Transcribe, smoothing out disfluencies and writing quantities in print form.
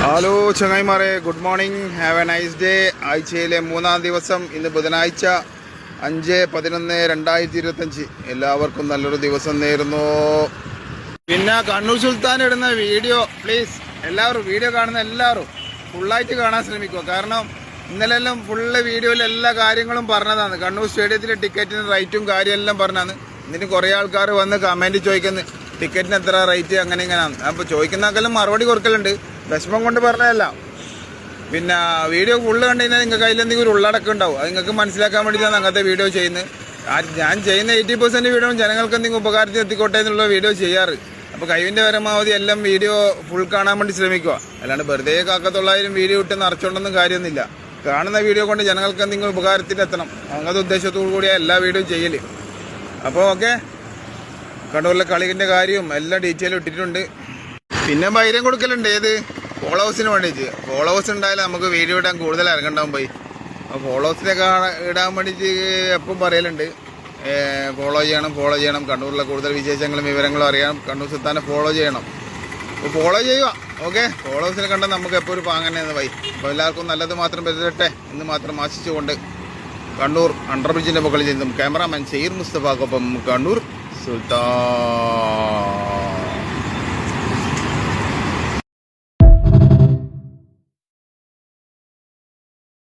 Hello ചങ്ങായിമാരെ, good morning, have a nice day. ആഴ്ചയിലെ 3-ാം ദിവസം, ഇന്ന് ബുധനാഴ്ച 5/11/2025. എല്ലാവർക്കും നല്ലൊരു ദിവസം നേരുന്നു. പിന്നെ കണ്ണൂർ സുൽത്താൻ ഇടുന്ന വീഡിയോ പ്ലീസ് എല്ലാവരും, വീഡിയോ കാണുന്ന എല്ലാവരും ഫുള്ളായിട്ട് കാണാൻ ശ്രമിക്കുക. കാരണം ഇന്നലെല്ലാം ഫുള്ള് വീഡിയോയിൽ എല്ലാ കാര്യങ്ങളും പറഞ്ഞതാണ്. കണ്ണൂർ സ്റ്റേഡിയത്തിലെ ടിക്കറ്റിന് റേറ്റും കാര്യമെല്ലാം പറഞ്ഞാണ്. എന്നിട്ട് കുറേ ആൾക്കാർ വന്ന് കമൻറ്റ് ചോദിക്കുന്നു, ടിക്കറ്റിന് എത്ര റേറ്റ് അങ്ങനെ ഇങ്ങനെയാണ്. അപ്പോൾ ചോദിക്കുന്നതൊക്കെല്ലാം മറുപടി കൊടുക്കലുണ്ട്. വിഷമം കൊണ്ട് പറഞ്ഞതല്ല. പിന്നെ വീഡിയോ ഫുള്ള് കണ്ടു കഴിഞ്ഞാൽ നിങ്ങൾക്ക് അതിലെന്തെങ്കിലും ഒരു ഉള്ളടക്കം ഉണ്ടാവും. അത് നിങ്ങൾക്ക് മനസ്സിലാക്കാൻ വേണ്ടിയിട്ടാണ് അങ്ങനത്തെ വീഡിയോ ചെയ്യുന്നത്. ഞാൻ ചെയ്യുന്ന 80% വീഡിയോ ജനങ്ങൾക്ക് എന്തെങ്കിലും ഉപകാരത്തിൽ എത്തിക്കോട്ടെ എന്നുള്ള വീഡിയോ ചെയ്യാറ്. അപ്പോൾ കഴിവിൻ്റെ പരമാവധി എല്ലാം വീഡിയോ ഫുൾ കാണാൻ വേണ്ടി ശ്രമിക്കുക. അല്ലാണ്ട് വെറുതെ 900 വീഡിയോ ഇട്ട് നിറച്ചുകൊണ്ടൊന്നും കാര്യമൊന്നുമില്ല. കാണുന്ന വീഡിയോ കൊണ്ട് ജനങ്ങൾക്ക് എന്തെങ്കിലും ഉപകാരത്തിൽ എത്തണം, അങ്ങനത്തെ ഉദ്ദേശത്തോടു കൂടിയാണ് എല്ലാ വീഡിയോ ചെയ്യൽ. അപ്പോൾ ഓക്കെ, കണ്ണൂരിലെ കളിൻ്റെ കാര്യവും എല്ലാം ഡീറ്റെയിൽ ഇട്ടിട്ടുണ്ട്. പിന്നെ ബൈരം കൊടുക്കലുണ്ട്, ഏത് ഫോളോവേഴ്സിന് വേണ്ടിയിട്ട്. ഫോളോവേഴ്സ് ഉണ്ടായാലും നമുക്ക് വീഡിയോ ഇടാൻ കൂടുതൽ ഇറങ്ങണ്ടാവും പോയി. അപ്പോൾ ഫോളോവേഴ്സിനൊക്കെ ഇടാൻ വേണ്ടിയിട്ട് എപ്പം പറയലുണ്ട്, ഫോളോ ചെയ്യണം. കണ്ണൂരിലെ കൂടുതൽ വിശേഷങ്ങളും വിവരങ്ങളും അറിയാം. കണ്ണൂർ സുൽത്താനെ ഫോളോ ചെയ്യണം. അപ്പോൾ ഫോളോ ചെയ്യുക. ഓക്കെ, ഫോളോവേഴ്സിനെ കണ്ടാൽ നമുക്ക് എപ്പോൾ ഒരു പാങ്ങന്നെയാണ് പോയി. അപ്പോൾ എല്ലാവർക്കും നല്ലത് മാത്രം വരുത്തട്ടെ എന്ന് മാത്രം ആശിച്ചുകൊണ്ട് കണ്ണൂർ അണ്ടർ ബ്രിഡ്ജിൻ്റെ മുകളിൽ നിന്നും ക്യാമറാമാൻ ഷെയ്ർ മുസ്തഫാക്കൊപ്പം കണ്ണൂർ സുൽത്താൻ.